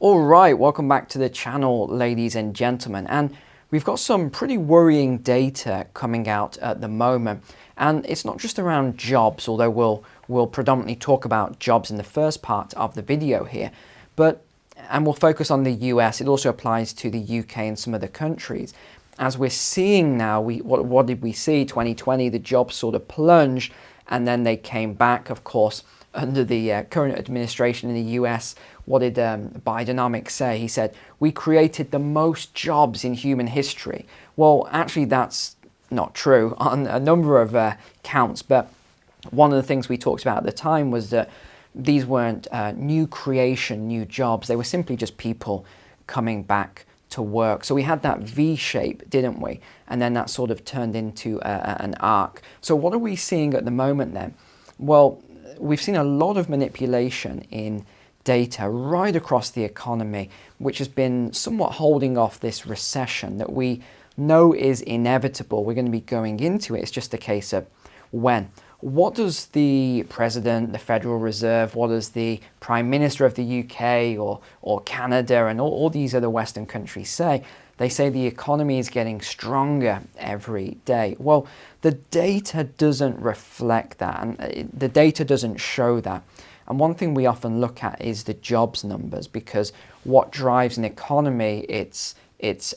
All right, welcome back to the channel, ladies and gentlemen. And we've got some pretty worrying data coming out at the moment. And it's not just around jobs, although we'll predominantly talk about jobs in the first part of the video here. And we'll focus on the US. It also applies to the UK and some other countries. As we're seeing now, what did we see? 2020, the jobs sort of plunged, and then they came back, of course, under the current administration in the US. What did Bidenomics say? He said, we created the most jobs in human history. Well, actually, that's not true on a number of counts. But one of the things we talked about at the time was that these weren't new creation, new jobs. They were simply just people coming back to work. So we had that V shape, didn't we? And then that sort of turned into an arc. So what are we seeing at the moment then? Well, we've seen a lot of manipulation in data right across the economy, which has been somewhat holding off this recession that we know is inevitable. We're going to be going into it. It's just a case of when. What does the president, the Federal Reserve, what does the Prime Minister of the UK or Canada and all these other Western countries say? They say the economy is getting stronger every day. Well, the data doesn't reflect that, and the data doesn't show that. And one thing we often look at is the jobs numbers, because what drives an economy, it's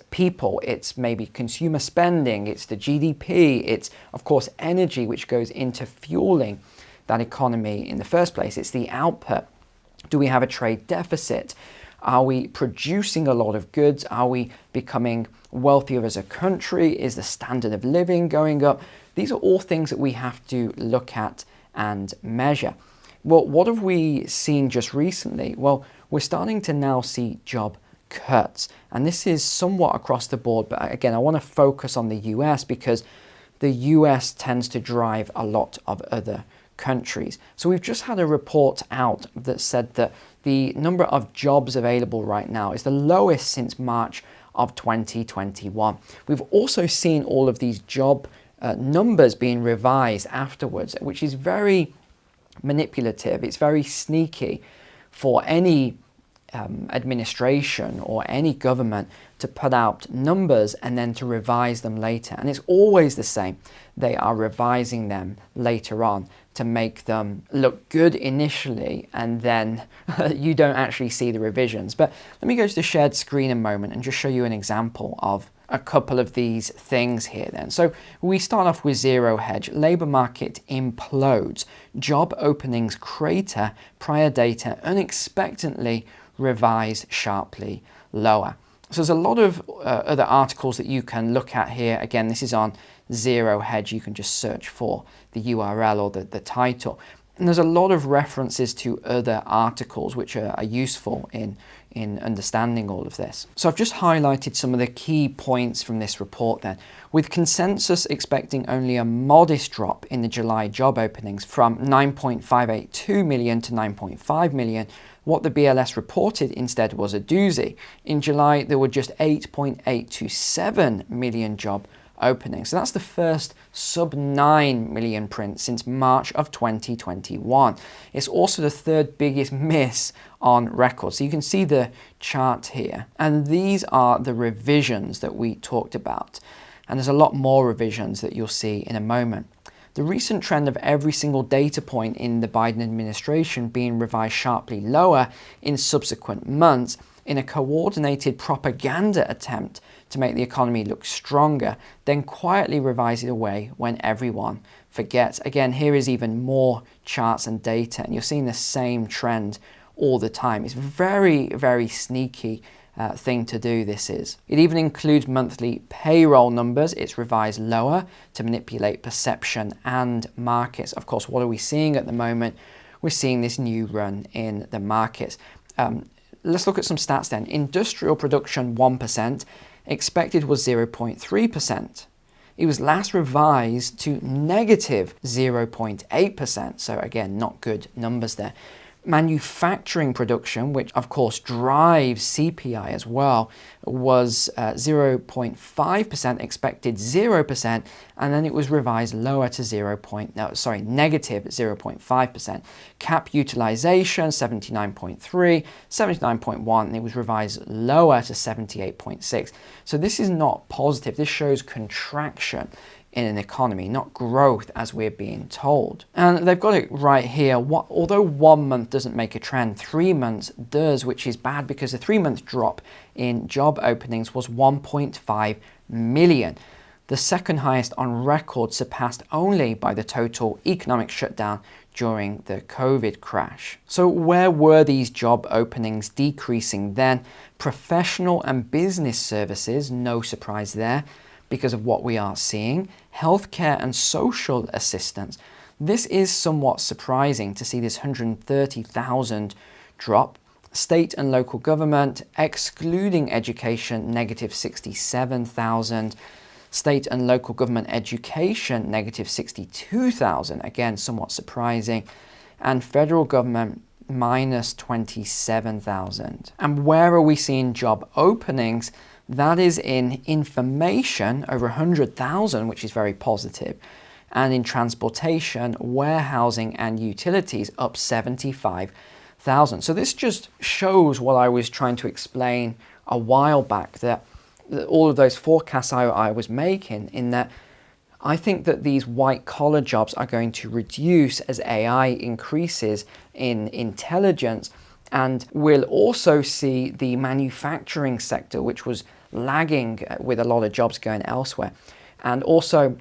people, it's maybe consumer spending, it's the GDP, it's of course energy, which goes into fueling that economy in the first place. It's the output. Do we have a trade deficit? Are we producing a lot of goods? Are we becoming wealthier as a country? Is the standard of living going up? These are all things that we have to look at and measure. Well, what have we seen just recently? Well, we're starting to now see job cuts. And this is somewhat across the board. But again, I want to focus on the US because the US tends to drive a lot of other countries. So we've just had a report out that said that the number of jobs available right now is the lowest since March of 2021. We've also seen all of these job numbers being revised afterwards, which is very manipulative. It's very sneaky for any administration or any government to put out numbers and then to revise them later. And it's always the same. They are revising them later on to make them look good initially, and then you don't actually see the revisions. But let me go to the shared screen a moment and just show you an example of a couple of these things here then. So we start off with zero hedge. Labour market implodes. Job openings crater. Prior data unexpectedly revised sharply lower. So there's a lot of other articles that you can look at here. Again, this is on Zero Hedge. You can just search for the URL or the title. And there's a lot of references to other articles which are useful in understanding all of this. So I've just highlighted some of the key points from this report then. With consensus expecting only a modest drop in the July job openings from 9.582 million to 9.5 million, what the BLS reported instead was a doozy. In July, there were just 8.827 million job openings. So that's the first sub 9 million print since March of 2021. It's also the third biggest miss on record. So you can see the chart here. And these are the revisions that we talked about. And there's a lot more revisions that you'll see in a moment. The recent trend of every single data point in the Biden administration being revised sharply lower in subsequent months in a coordinated propaganda attempt to make the economy look stronger, then quietly revise it away when everyone forgets. Again, here is even more charts and data, and you're seeing the same trend all the time. It's very, very sneaky thing to do, this is. It even includes monthly payroll numbers. It's revised lower to manipulate perception and markets. Of course, what are we seeing at the moment? We're seeing this new run in the markets. Let's look at some stats then. Industrial production 1%, expected was 0.3%. It was last revised to negative 0.8%. So again, not good numbers there. Manufacturing production, which of course drives CPI as well, was 0.5%, expected 0%, and then it was revised lower to negative 0.5%. Cap utilization 79.3, 79.1, and it was revised lower to 78.6. So this is not positive. This shows contraction in an economy, not growth as we're being told. And they've got it right here. Although 1 month doesn't make a trend, 3 months does, which is bad because the 3-month drop in job openings was 1.5 million. The second highest on record, surpassed only by the total economic shutdown during the COVID crash. So where were these job openings decreasing then? Professional and business services, no surprise there, because of what we are seeing. Healthcare and social assistance. This is somewhat surprising to see this 130,000 drop. State and local government, excluding education, negative 67,000. State and local government education, negative 62,000. Again, somewhat surprising. And federal government, minus 27,000. And where are we seeing job openings? That is in information, over 100,000, which is very positive. And in transportation, warehousing and utilities, up 75,000. So this just shows what I was trying to explain a while back, that all of those forecasts I was making, in that I think that these white-collar jobs are going to reduce as AI increases in intelligence. And we'll also see the manufacturing sector, which was lagging with a lot of jobs going elsewhere. And also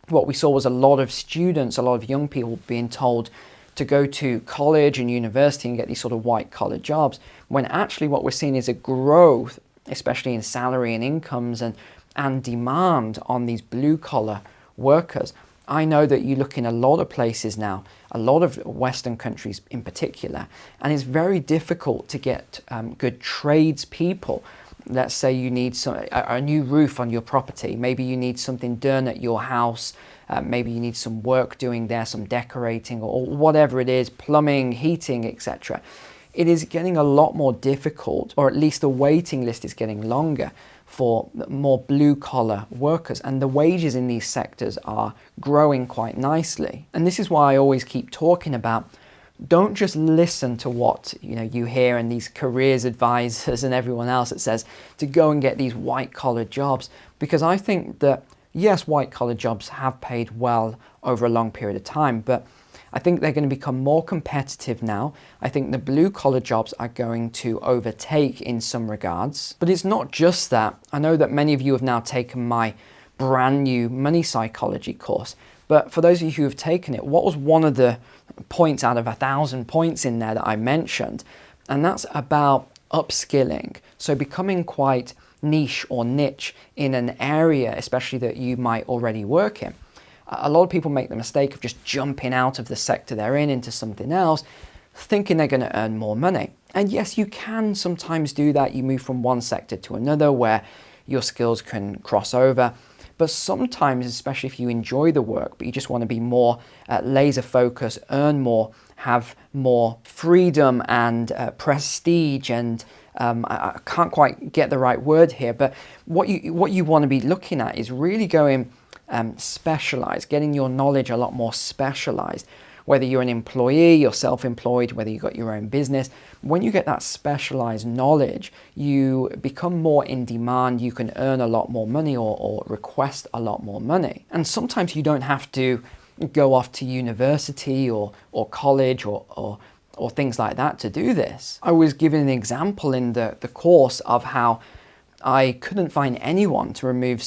what we saw was a lot of students, a lot of young people being told to go to college and university and get these sort of white-collar jobs, when actually what we're seeing is a growth, especially in salary and incomes and demand on these blue-collar workers. I know that you look in a lot of places now, a lot of Western countries in particular, and it's very difficult to get good tradespeople. Let's say you need a new roof on your property. Maybe you need something done at your house. Maybe you need some work doing there, some decorating or whatever it is, plumbing, heating, etc. It is getting a lot more difficult, or at least the waiting list is getting longer for more blue-collar workers, and the wages in these sectors are growing quite nicely. And this is why I always keep talking about, don't just listen to what you hear in these careers advisors and everyone else that says to go and get these white-collar jobs, because I think that yes, white-collar jobs have paid well over a long period of time, but I think they're going to become more competitive now. I think the blue-collar jobs are going to overtake in some regards. But it's not just that. I know that many of you have now taken my brand new money psychology course. But for those of you who have taken it, what was one of the points out of 1,000 points in there that I mentioned? And that's about upskilling. So becoming quite niche or niche in an area, especially that you might already work in. A lot of people make the mistake of just jumping out of the sector they're in into something else, thinking they're going to earn more money. And yes, you can sometimes do that. You move from one sector to another where your skills can cross over. But sometimes, especially if you enjoy the work, but you just want to be more laser focused, earn more, have more freedom and prestige, and I can't quite get the right word here, but what you want to be looking at is really going specialized, getting your knowledge a lot more specialized. Whether you're an employee, you're self-employed, whether you've got your own business, when you get that specialized knowledge, you become more in demand, you can earn a lot more money or request a lot more money. And sometimes you don't have to go off to university or college or things like that to do this. I was given an example in the course of how I couldn't find anyone to remove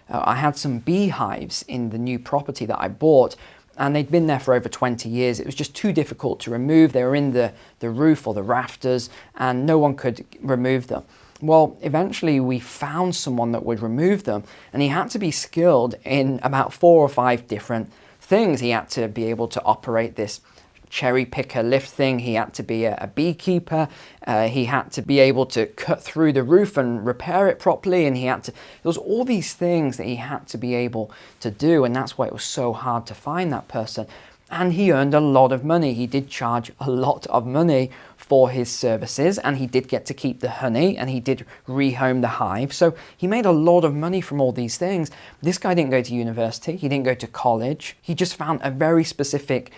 I had some beehives in the new property that I bought, and they'd been there for over 20 years. It was just too difficult to remove. They were in the roof or the rafters, and no one could remove them. Well, eventually we found someone that would remove them, and he had to be skilled in about 4 or 5 different things. He had to be able to operate this cherry picker lift thing. He had to be a beekeeper. He had to be able to cut through the roof and repair it properly. And there was all these things that he had to be able to do. And that's why it was so hard to find that person. and he earned a lot of money. He did charge a lot of money for his services, and he did get to keep the honey, and he did rehome the hive. So he made a lot of money from all these things. This guy didn't go to university. He didn't go to college. He just found a very specific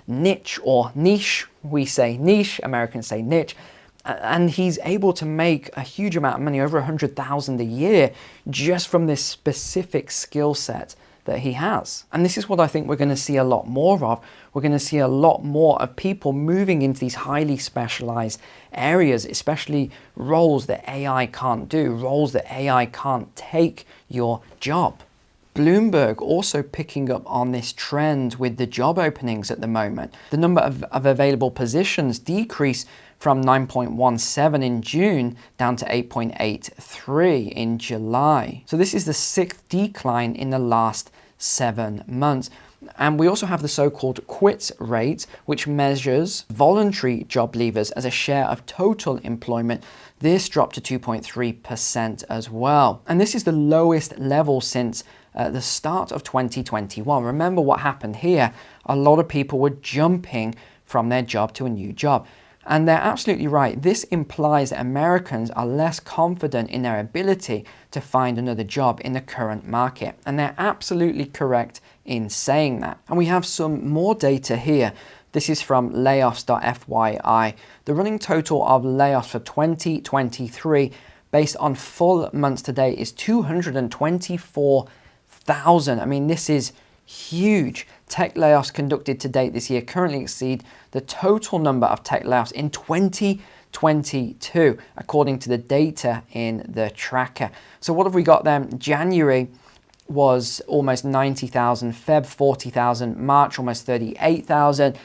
niche or niche. We say niche, Americans say niche. And he's able to make a huge amount of money, over 100,000 a year, just from this specific skill set that he has. And this is what I think we're going to see a lot more of. We're going to see a lot more of people moving into these highly specialized areas, especially roles that AI can't do, roles that AI can't take your job. Bloomberg also picking up on this trend with the job openings at the moment. The number of available positions decreased from 9.17 in June down to 8.83 in July. So this is the 6th decline in the last 7 months. And we also have the so-called quit rate, which measures voluntary job leavers as a share of total employment. This dropped to 2.3% as well. And this is the lowest level since the start of 2021. Remember what happened here. A lot of people were jumping from their job to a new job. And they're absolutely right. This implies that Americans are less confident in their ability to find another job in the current market. And they're absolutely correct in saying that. And we have some more data here. This is from layoffs.fyi. The running total of layoffs for 2023 based on full months to date is 224,000. I mean, this is huge. Tech layoffs conducted to date this year currently exceed the total number of tech layoffs in 2022, according to the data in the tracker. So what have we got then? January was almost 90,000, Feb 40,000, March almost 38,000,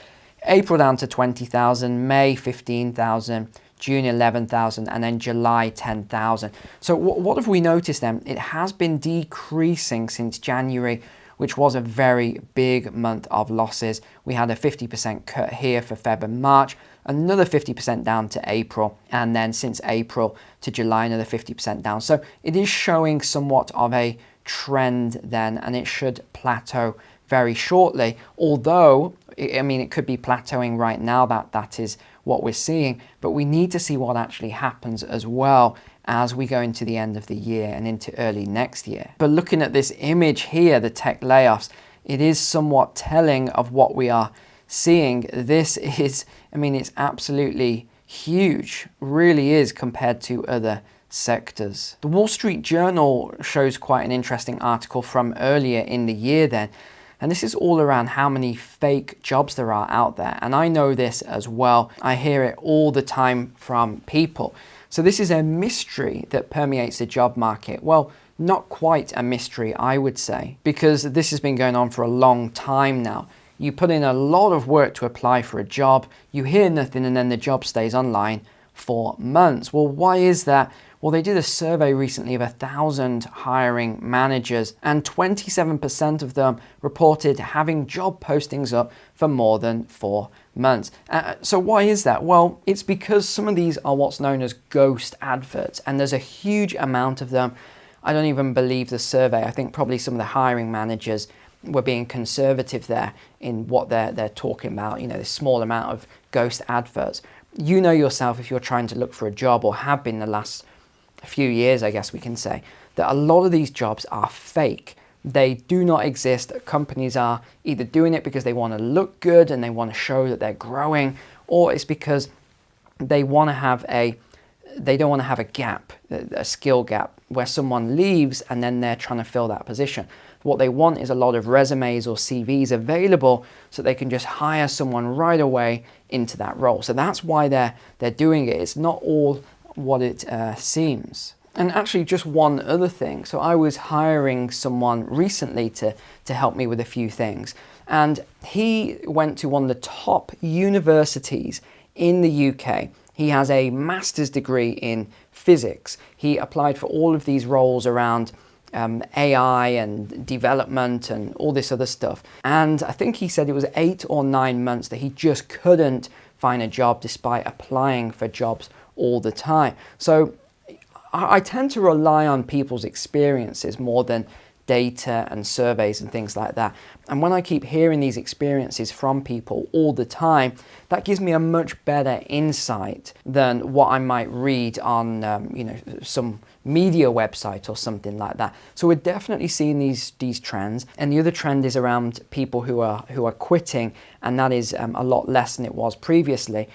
April down to 20,000, May 15,000, June 11,000, and then July 10,000. So what have we noticed then? It has been decreasing since January, which was a very big month of losses. We had a 50% cut here for Feb and March, another 50% down to April, and then since April to July, another 50% down. So it is showing somewhat of a trend then, and it should plateau very shortly. Although, I mean, it could be plateauing right now, that is what we're seeing, but we need to see what actually happens as well as we go into the end of the year and into early next year. But looking at this image here, the tech layoffs, it is somewhat telling of what we are seeing. This is, I mean, it's absolutely huge, really is, compared to other sectors. The Wall Street Journal shows quite an interesting article from earlier in the year then. And this is all around how many fake jobs there are out there. And I know this as well. I hear it all the time from people. So this is a mystery that permeates the job market. Well, not quite a mystery, I would say, because this has been going on for a long time now. You put in a lot of work to apply for a job, you hear nothing, and then the job stays online for months. Well, why is that? Well, they did a survey recently of 1,000 hiring managers, and 27% of them reported having job postings up for more than 4 months. So why is that? Well, it's because some of these are what's known as ghost adverts, and there's a huge amount of them. I don't even believe the survey. I think probably some of the hiring managers were being conservative there in what they're talking about, you know, this small amount of ghost adverts. You know yourself, if you're trying to look for a job, or have been the last few years, I guess we can say, that a lot of these jobs are fake. They do not exist. Companies are either doing it because they want to look good and they want to show that they're growing, or it's because they don't want to have a gap, a skill gap, where someone leaves and then they're trying to fill that position. What they want is a lot of resumes or CVs available so they can just hire someone right away into that role. So that's why they're doing it. It's not all what it seems. And actually, just one other thing. So I was hiring someone recently to help me with a few things, and he went to one of the top universities in the UK. He has a master's degree in physics. He applied for all of these roles around AI and development and all this other stuff. And I think he said it was 8 or 9 months that he just couldn't find a job despite applying for jobs all the time. So I tend to rely on people's experiences more than data and surveys and things like that. And when I keep hearing these experiences from people all the time, that gives me a much better insight than what I might read on some media website or something like that. So we're definitely seeing these trends. And the other trend is around people who are quitting, and that is a lot less than it was previously.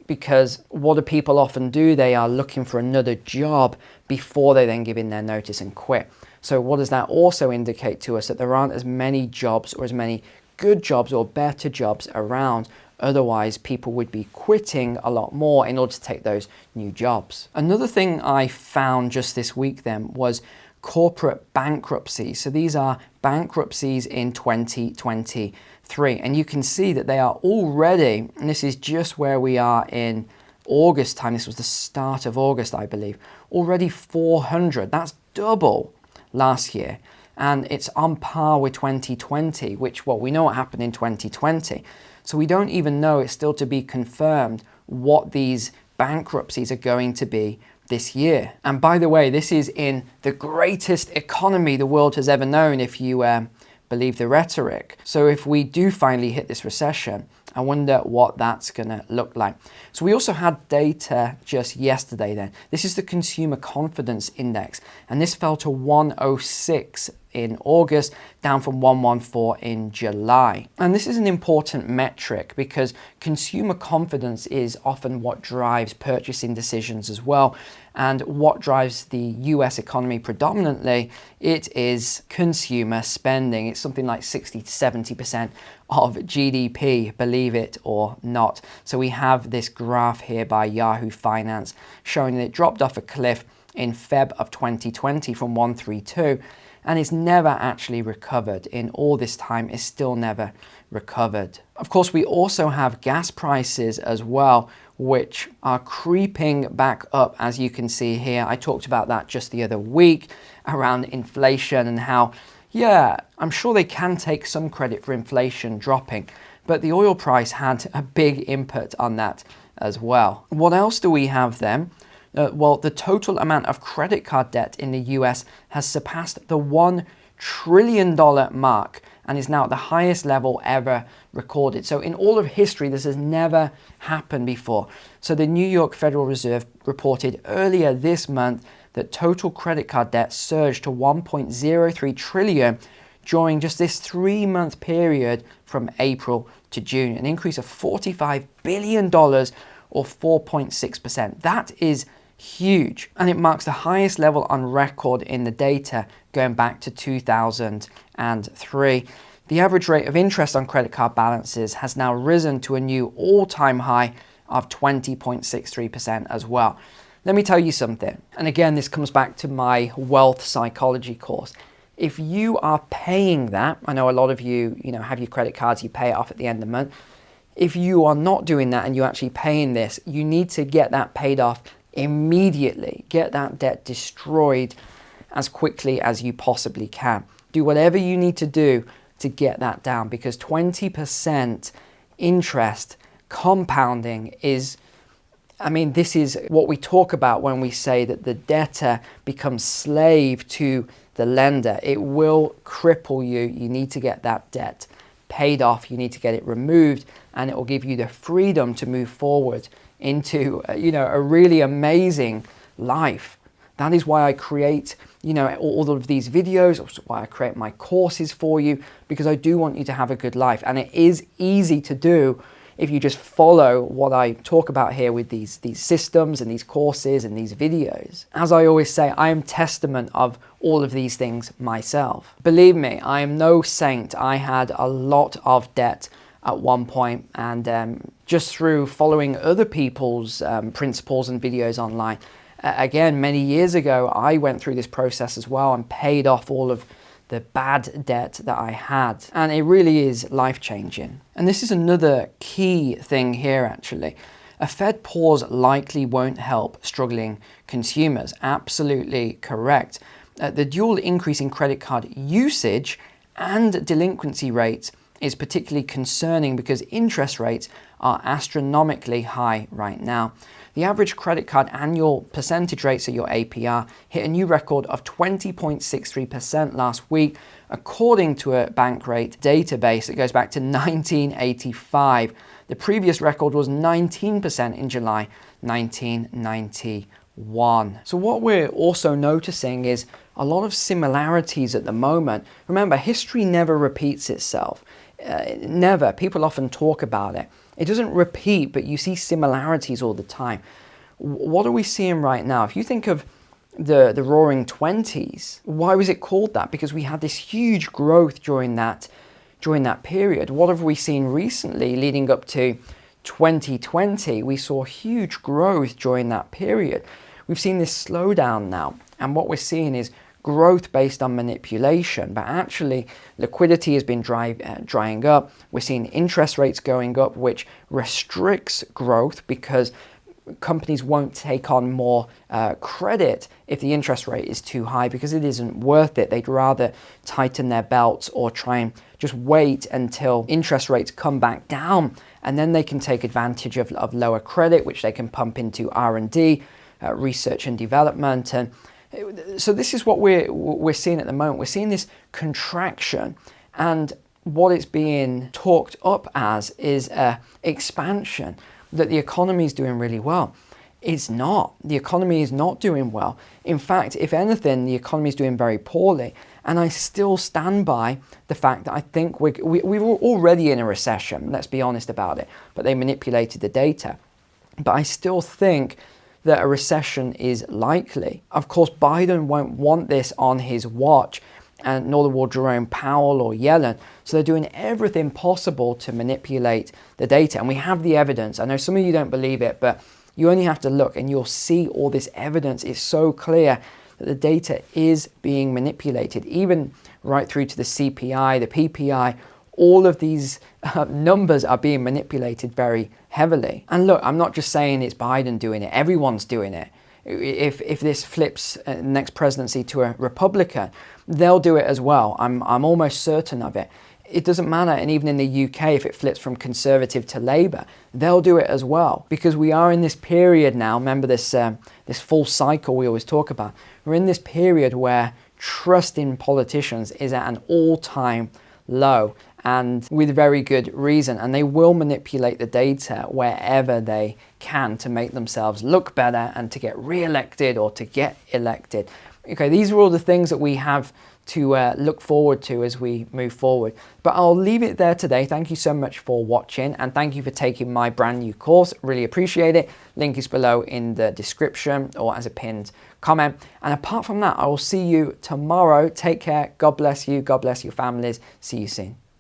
Because what do people often do? They are looking for another job before they then give in their notice and quit. So what does that also indicate to us? That there aren't as many jobs or as many good jobs or better jobs around. Otherwise, people would be quitting a lot more in order to take those new jobs. Another thing I found just this week then was corporate bankruptcies. So these are bankruptcies in 2023. And you can see that they are already, and this is just where we are in August time, this was the start of August, I believe, already 400. That's double last year. And it's on par with 2020, which, well, we know what happened in 2020. So we don't even know, it's still to be confirmed, what these bankruptcies are going to be this year. And by the way, this is in the greatest economy the world has ever known, if you believe the rhetoric. So if we do finally hit this recession, I wonder what that's going to look like. So we also had data just yesterday then. This is the Consumer Confidence Index, and this fell to 106 in August, down from 114 in July. And this is an important metric because consumer confidence is often what drives purchasing decisions as well. And what drives the US economy predominantly, it is consumer spending. It's something like 60 to 70% of GDP, believe it or not. So we have this graph here by Yahoo Finance showing that it dropped off a cliff in Feb of 2020 from 132, and it's never actually recovered. In all this time, it's still never recovered. Of course, we also have gas prices as well, which are creeping back up, as you can see here. I talked about that just the other week around inflation and how, yeah, I'm sure they can take some credit for inflation dropping, but the oil price had a big input on that as well. What else do we have then? Well, the total amount of credit card debt in the US has surpassed the $1 trillion mark and is now at the highest level ever recorded. So in all of history, this has never happened before. So the New York Federal Reserve reported earlier this month that total credit card debt surged to $1.03 trillion during just this 3-month period from April to June, an increase of $45 billion or 4.6%. That is huge, and it marks the highest level on record in the data going back to 2003. The average rate of interest on credit card balances has now risen to a new all-time high of 20.63% as well. Let me tell you something, and again, this comes back to my wealth psychology course. If you are paying that, I know a lot of you, have your credit cards, you pay it off at the end of the month. If you are not doing that and you're actually paying this, you need to get that paid off immediately. Get that debt destroyed as quickly as you possibly can. Do whatever you need to do to get that down, because 20% interest compounding is, this is what we talk about when we say that the debtor becomes slave to the lender. It will cripple you. You need to get that debt paid off. You need to get it removed, and it will give you the freedom to move forward into a really amazing life. That is why I create all of these videos, why I create my courses for you, because I do want you to have a good life. And it is easy to do if you just follow what I talk about here with these systems and these courses and these videos. As I always say, I am testament of all of these things myself. Believe me, I am no saint. I had a lot of debt at one point, and just through following other people's principles and videos online. Again, many years ago, I went through this process as well and paid off all of the bad debt that I had. And it really is life-changing. And this is another key thing here, actually. A Fed pause likely won't help struggling consumers. Absolutely correct. The dual increase in credit card usage and delinquency rates is particularly concerning because interest rates are astronomically high right now. The average credit card annual percentage rates at your APR hit a new record of 20.63% last week, according to a bank rate database that goes back to 1985. The previous record was 19% in July 1991. So what we're also noticing is a lot of similarities at the moment. Remember, history never repeats itself. Never. People often talk about it. It doesn't repeat, but you see similarities all the time. What are we seeing right now? If you think of the Roaring Twenties, why was it called that? Because we had this huge growth during that period. What have we seen recently leading up to 2020? We saw huge growth during that period. We've seen this slowdown now, and what we're seeing is growth based on manipulation, but actually liquidity has been drying up. We're seeing interest rates going up, which restricts growth because companies won't take on more credit if the interest rate is too high, because it isn't worth it. They'd rather tighten their belts or try and just wait until interest rates come back down, and then they can take advantage of lower credit, which they can pump into R&D, research and development. And so this is what we're seeing at the moment. We're seeing this contraction, and what it's being talked up as is expansion, that the economy is doing really well. It's not. The economy is not doing well. In fact, if anything, the economy is doing very poorly. And I still stand by the fact that I think we were already in a recession, let's be honest about it, but they manipulated the data. But I still think that a recession is likely. Of course, Biden won't want this on his watch, and nor will Jerome Powell or Yellen. So they're doing everything possible to manipulate the data. And we have the evidence. I know some of you don't believe it, but you only have to look and you'll see all this evidence. It's so clear that the data is being manipulated, even right through to the CPI, the PPI. All of these numbers are being manipulated very heavily. And look, I'm not just saying it's Biden doing it. Everyone's doing it. If this flips next presidency to a Republican, they'll do it as well. I'm almost certain of it. It doesn't matter, and even in the UK, if it flips from Conservative to Labour, they'll do it as well. Because we are in this period now, remember this full cycle we always talk about. We're in this period where trust in politicians is at an all-time low, and with very good reason. And they will manipulate the data wherever they can to make themselves look better and to get re-elected or to get elected. Okay, these are all the things that we have to look forward to as we move forward. But I'll leave it there today. Thank you so much for watching, and thank you for taking my brand new course. Really appreciate it. Link is below in the description or as a pinned comment. And apart from that, I will see you tomorrow. Take care. God bless you. God bless your families. See you soon.